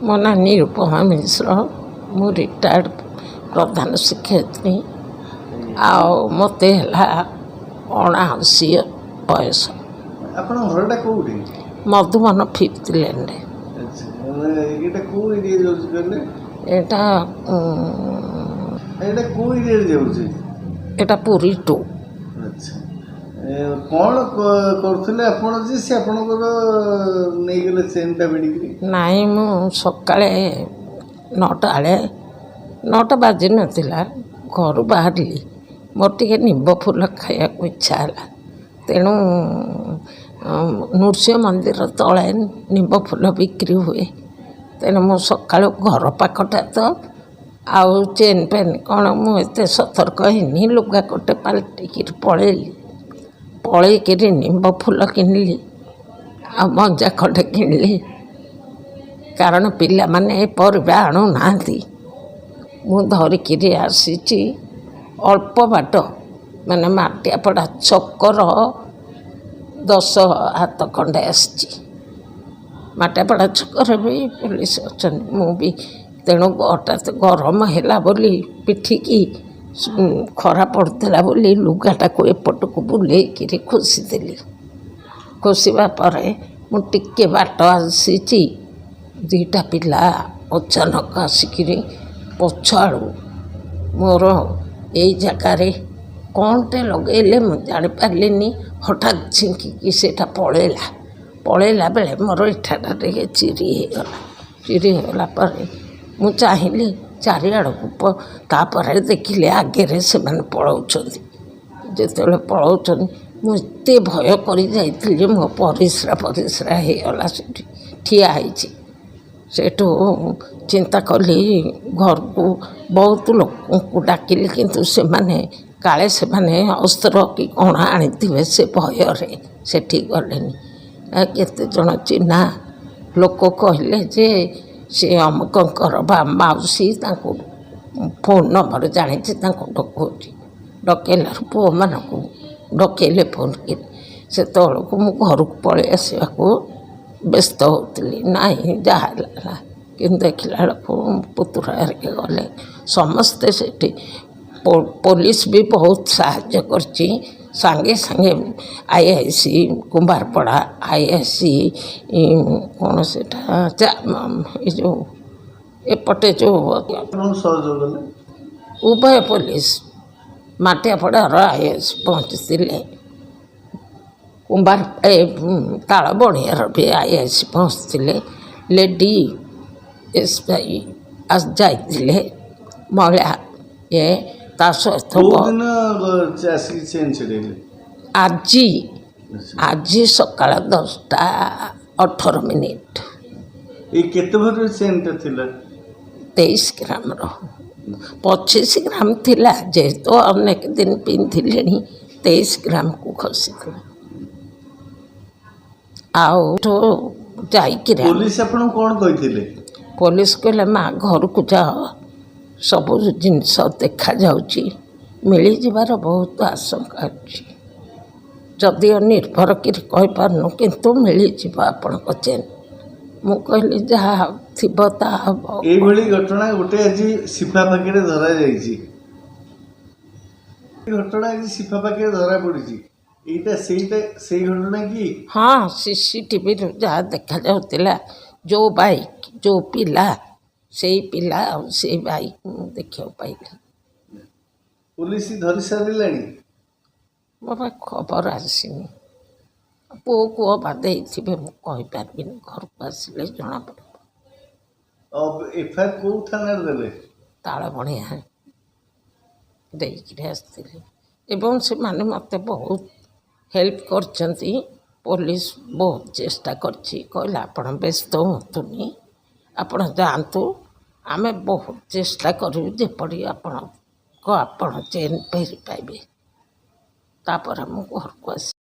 ମୋ ନାଁ ନିରୁପମା ମିଶ୍ର। ମୁଁ ରିଟାୟାର୍ଡ଼ ପ୍ରଧାନ ଶିକ୍ଷୟିତ୍ରୀ। ଆଉ ମୋତେ ହେଲା 79 ବୟସ। ଆପଣଙ୍କ ଘରଟା କୋଉଠି? ମଧୁବନ 5th ଲେନ୍ରେ। ଏଇଟା କୋଉ ଏରିଆ ଯାଉଛି କହିଲେ? ଏଇଟା ଏଇଟା କୋଉ ଏରିଆରେ ଯାଉଛି? ଏଇଟା ପୁରୀ 2। ଆଚ୍ଛା, କ'ଣ କରୁଥିଲେ ଆପଣ ଯେ ସେ ଆପଣଙ୍କର ନେଇଗଲେ ଚେନ୍ଟା ଭିଡ଼ିକିରି? ନାଇଁ, ମୁଁ ସକାଳେ 9ଟା ବେଳେ 9ଟା ବାଜି ନଥିଲା ଘରୁ ବାହାରିଲି। ମୋର ଟିକେ ନିମ୍ବ ଫୁଲ ଖାଇବାକୁ ଇଚ୍ଛା ହେଲା। ତେଣୁ ନୃସିଂହ ମନ୍ଦିର ତଳେ ନିମ୍ବ ଫୁଲ ବିକ୍ରି ହୁଏ। ତେଣୁ ମୁଁ ସକାଳୁ ଘର ପାଖଟା ତ ଆଉ ଚେନ୍ ପେନ୍ କ'ଣ ମୁଁ ଏତେ ସତର୍କ ହେଇନି। ଲୁଗାକୋଟେ ପାଲଟିକିରି ପଳେଇକିରି ନିମ୍ବ ଫୁଲ କିଣିଲି ଆଉ ମଞ୍ଜା ଖଣ୍ଡେ କିଣିଲି। କାରଣ ପିଲାମାନେ ପରିବା ଆଣୁନାହାନ୍ତି। ମୁଁ ଧରିକିରି ଆସିଛି ଅଳ୍ପ ବାଟ, ମାନେ ମାଟିଆପଡ଼ା ଛକର 10 ହାତ ଖଣ୍ଡେ ଆସିଛି। ମାଟିଆପଡ଼ା ଛକରେ ବି ପୋଲିସ ଅଛନ୍ତି। ମୁଁ ବି ତେଣୁ ହଠାତ୍ ଗରମ ହେଲା ବୋଲି ପିଠିକି ଖରା ପଡ଼ୁଥିଲା ବୋଲି ଲୁଗାଟାକୁ ଏପଟକୁ ବୁଲେଇକିରି ଖୋସିଦେଲି। ଖୋସିବା ପରେ ମୁଁ ଟିକେ ବାଟ ଆସିଛି, 2ଟା ପିଲା ଅଚାନକ ଆସିକିରି ପଛଆଡ଼ୁ ମୋର ଏଇ ଜାଗାରେ କ'ଣଟେ ଲଗେଇଲେ ମୁଁ ଜାଣିପାରିଲିନି। ହଠାତ୍ ଝିଙ୍କିକି ସେଇଟା ପଳେଇଲା ବେଳେ ମୋର ଏଠାଟା ଟିକେ ଚିରି ହେଇଗଲା ପରେ ମୁଁ ଚାହିଁଲି ଚାରିଆଡ଼କୁ। ତାପରେ ଦେଖିଲି ଆଗରେ ସେମାନେ ପଳାଉଛନ୍ତି। ଯେତେବେଳେ ପଳାଉଛନ୍ତି ମୁଁ ଏତେ ଭୟ କରି ଯାଇଥିଲି ଯେ ମୋ ପରିସ୍ରା ହେଇଗଲା। ସେଠି ଠିଆ ହେଇଛି। ସେଠୁ ଚିନ୍ତା କଲି ଘରକୁ ବହୁତ ଲୋକଙ୍କୁ ଡାକିଲି, କିନ୍ତୁ କାଳେ ସେମାନେ ଅସ୍ତ୍ର କି କ'ଣ ଆଣିଥିବେ ସେ ଭୟରେ ସେଠି ଗଲେନି। କେତେଜଣ ଚିହ୍ନା ଲୋକ କହିଲେ ଯେ ସେ ଅମୁକଙ୍କର ବା ମାଉସୀ ତାଙ୍କୁ ଫୋନ୍ ନମ୍ବର ଜାଣିଛି, ତାଙ୍କୁ ଡକଉଛି। ଡକେଇଲାରୁ ପୁଅମାନଙ୍କୁ ଡକେଇଲେ ଫୋନ୍ କରି। ସେତେବେଳକୁ ମୁଁ ଘରକୁ ପଳେଇ ଆସିବାକୁ ବ୍ୟସ୍ତ ହେଉଥିଲି। ନାହିଁ, ଯାହା ହେଲା। କିନ୍ତୁ ଦେଖିଲା ବେଳକୁ ପୁତୁରା ହେରିକା ଗଲେ ସମସ୍ତେ ସେଠି। ପୋଲିସ ବି ବହୁତ ସାହାଯ୍ୟ କରିଛି। ସାଙ୍ଗେ ସାଙ୍ଗେ IIC କୁମ୍ଭାରପଡ଼ା, IIC କ'ଣ ସେଟା ଏ ଯେଉଁ ଏପଟେ ଯେଉଁ ସହଯୋଗ କଲେ ଉଭୟ ପୋଲିସ, ମାଟିଆପଡ଼ାର IIC ପହଞ୍ଚିଥିଲେ। ତାଳବଣିଆର ବି IIC ପହଞ୍ଚିଥିଲେ। ଲେଡି SI ଯାଇଥିଲେ। ମହିଳା ତା ସହିତ ଆସିକି ଚେନ୍ ଛିଡ଼େଇଲେ। ଆଜି ସକାଳ 10ଟା 18 ମିନିଟ୍। ଏଇ କେତେ ଭରିର ଚେନ୍ଟା ଥିଲା? 23 ଗ୍ରାମର। 25 ଗ୍ରାମ ଥିଲା, ଯେହେତୁ ଅନେକ ଦିନ ପିନ୍ଧିଲେଣି 23 ଗ୍ରାମକୁ ଖସିଥିଲା। ଆଉ ଯାଇକିରି ପୋଲିସ ଆପଣଙ୍କୁ କ'ଣ କହିଥିଲେ? ପୋଲିସ କହିଲେ, ମା ଘରକୁ ଯାଅ, ସବୁ ଜିନିଷ ଦେଖାଯାଉଛି, ମିଳିଯିବାର ବହୁତ ଆଶଙ୍କା ଅଛି। ଯଦିଓ ନିର୍ଭର କରି କହିପାରୁନୁ, କିନ୍ତୁ ମିଳିଯିବ ଆପଣଙ୍କ ଚେନ୍। ମୁଁ କହିଲି ଯାହା ଥିବ ତାହା ହେବ। ଏଇଭଳି ଘଟଣା ଗୋଟେ ଆଜି ସିଫା ପାଖରେ ଧରାଯାଇଛି। ଘଟଣା ଆଜି ସିଫା ପାଖରେ ଧରା ପଡ଼ିଛି। ଏଇଟା ସେଇ ଘଟଣା କି? ହଁ, CCTVରୁ ଯାହା ଦେଖାଯାଉଥିଲା, ଯେଉଁ ବାଇକ୍, ଯେଉଁ ପିଲା, ସେଇ ପିଲା ଆଉ ସେଇ ବାଇକ୍ ମୁଁ ଦେଖିବାକୁ ପାଇଲି। ପୋଲିସ ଧରି ସାରିଲାଣି? ମୋ ପାଖକୁ ଖବର ଆସିନି। ପୁଅକୁ ଅବା ଦେଇଥିବେ, ମୁଁ କହିପାରିବିନି। ଘରକୁ ଆସିଲେ ଜଣାପଡ଼ିବ। FIR କୋଉ ଥାନାରେ ଦେଲେ? ତାଳବଣିଆ ଦେଇକିରି ଆସିଥିଲି। ଏବଂ ସେମାନେ ମୋତେ ବହୁତ ହେଲ୍ପ କରିଛନ୍ତି। ପୋଲିସ ବହୁତ ଚେଷ୍ଟା କରିଛି। କହିଲା, ଆପଣ ବ୍ୟସ୍ତ ହୁଅନ୍ତୁନି, ଆପଣ ଯାଆନ୍ତୁ, ଆମେ ବହୁତ ଚେଷ୍ଟା କରିବୁ ଯେପରି ଆପଣ ଚେନ୍ ଫେରି ପାଇବେ। ତାପରେ ମୁଁ ଘରକୁ ଆସିଲି।